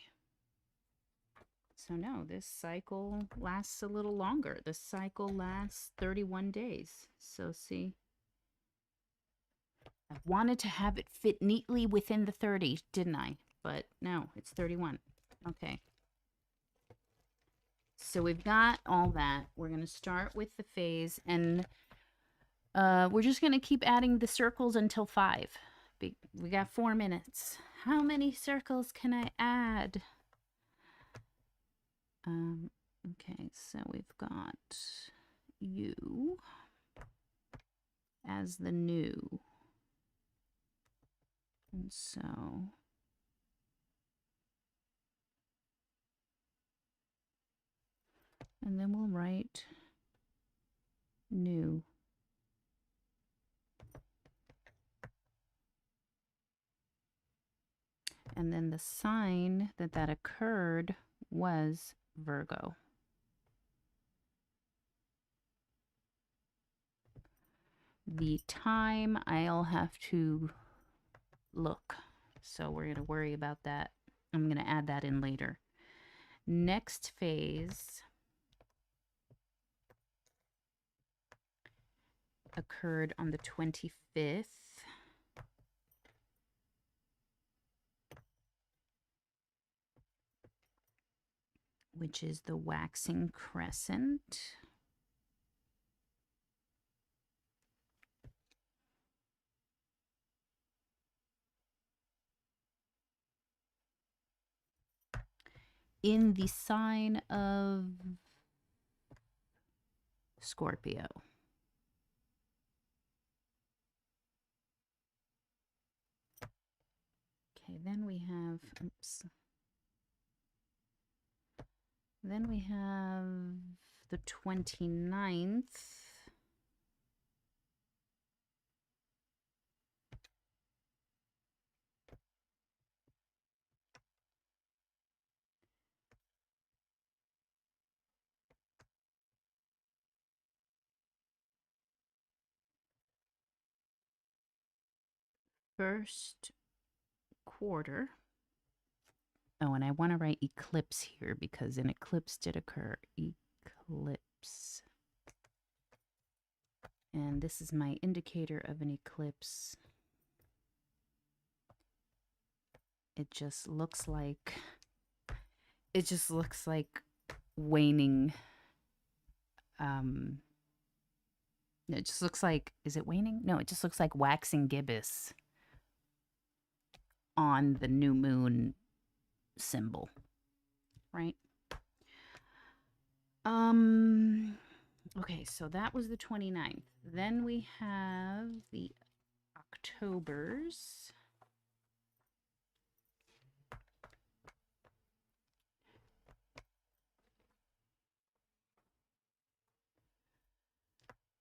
So no, this cycle lasts a little longer. This cycle lasts 31 days. So see, I wanted to have it fit neatly within the 30, didn't I? But no, it's 31. Okay. So we've got all that. We're going to start with the phase, and we're just going to keep adding the circles until 5. We got 4 minutes. How many circles can I add? Okay, so we've got you as the new. And so and then we'll write new. And then the sign that occurred was Virgo. The time I'll have to look, so we're going to worry about that. I'm going to add that in later. Next phase occurred on the 25th. Which is the waxing crescent. In the sign of Scorpio. Okay, then we have, oops. Then we have the 29th. First quarter. Oh, and I want to write eclipse here because an eclipse did occur. Eclipse. And this is my indicator of an eclipse. It just looks like waning. It just looks like, is it waning? No, it just looks like waxing gibbous on the new moon symbol, right? Okay, so that was the 29th. Then we have the Octobers.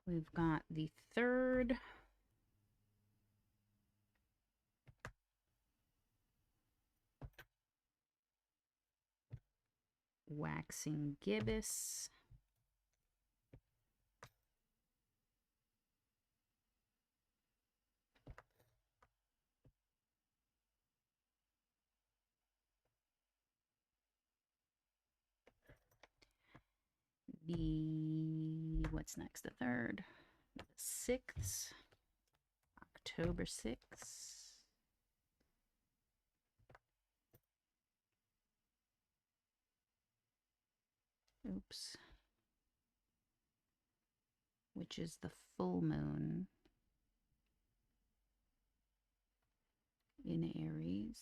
We've got the 3rd. Waxing gibbous. What's next? The 3rd. The 6th. October 6th. Oops. Which is the full moon in Aries.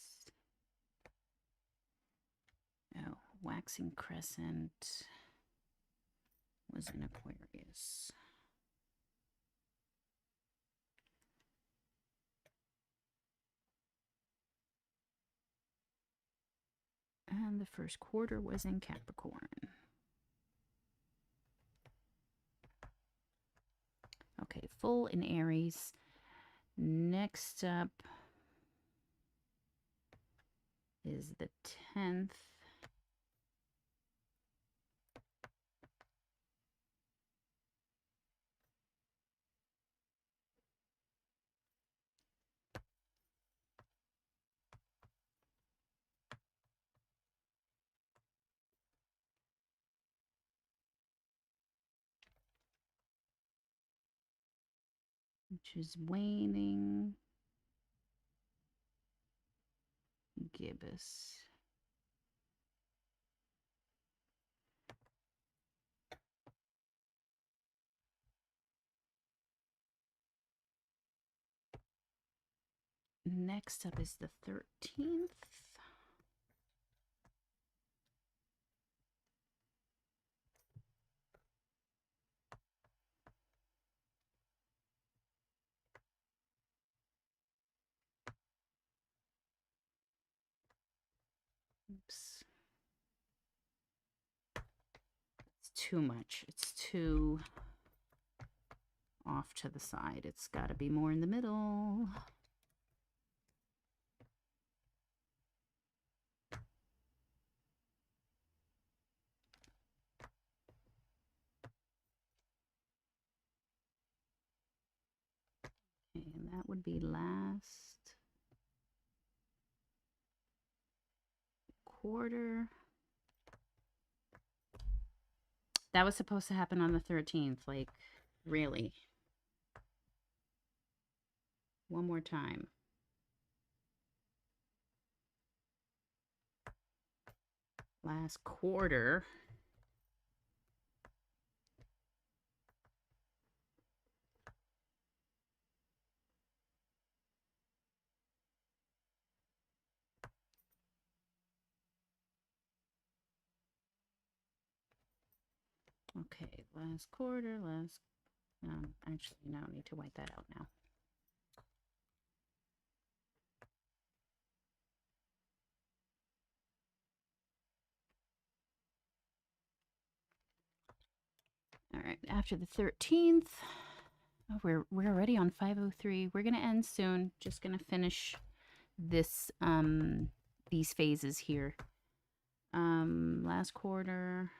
Oh, waxing crescent was in Aquarius. And the first quarter was in Capricorn. Okay, full in Aries. Next up is the 10th. Which is waning gibbous. Next up is the 13th. Oops. It's too much. It's too off to the side. It's got to be more in the middle. Okay, and that would be last quarter. That was supposed to happen on the 13th. Like, really? One more time. Last quarter. Okay, last quarter, actually, no, I need to wipe that out now. All right, after the 13th, oh, we're already on 5:03. We're gonna end soon. Just gonna finish this these phases here. Last quarter.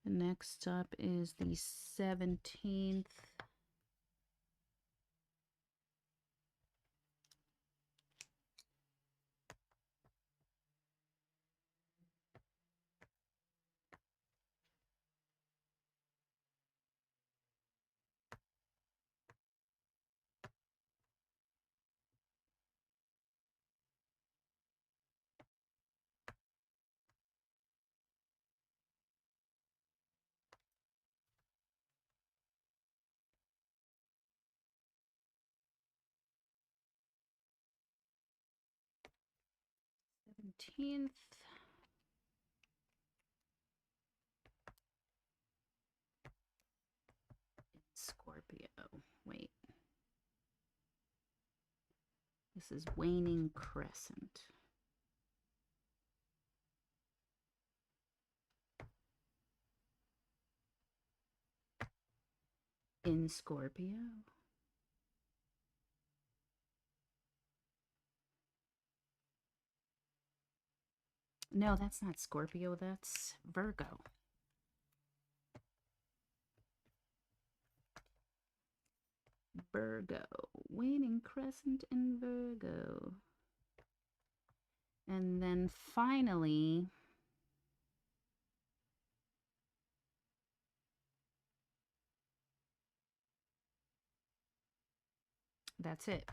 The next up is the 17th. Scorpio. Wait. This is waning crescent. In Scorpio. No, that's not Scorpio. That's Virgo. Virgo. Waning crescent in Virgo. And then finally, that's it.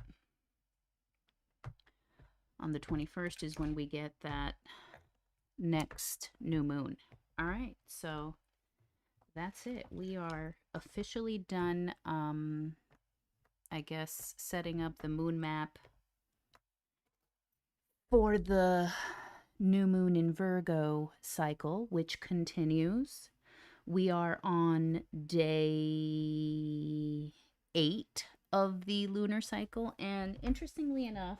On the 21st is when we get that next new moon. All right, so that's it. We are officially done, I guess, setting up the moon map for the new moon in Virgo cycle, which continues. We are on day 8 of the lunar cycle, and interestingly enough,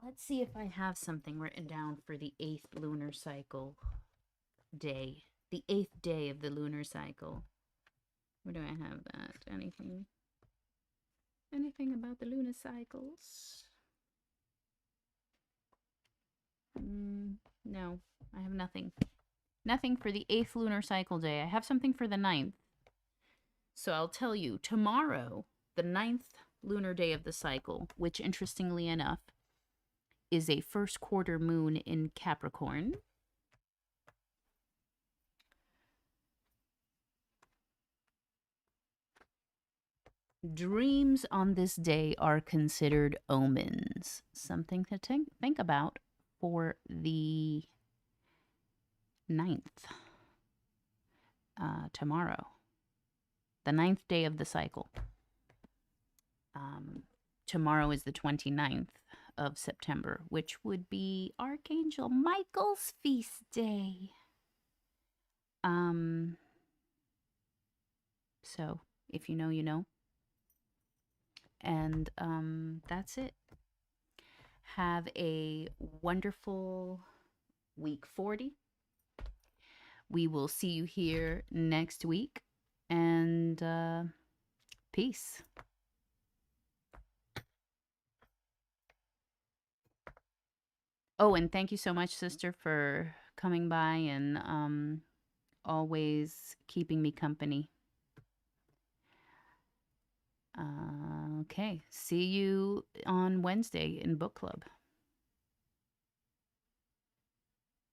let's see if I have something written down for the 8th lunar cycle day. The 8th day of the lunar cycle. Where do I have that? Anything? Anything about the lunar cycles? No, I have nothing. Nothing for the 8th lunar cycle day. I have something for the 9th. So I'll tell you, tomorrow, the 9th lunar day of the cycle, which interestingly enough is a first quarter moon in Capricorn. Dreams on this day are considered omens. Something to think about for the 9th, tomorrow. The 9th day of the cycle. Tomorrow is the 29th of September, which would be Archangel Michael's feast day. So if you know, you know. And that's it. Have a wonderful week 40. We will see you here next week. And peace. Oh, and thank you so much, sister, for coming by and always keeping me company. Okay, see you on Wednesday in book club.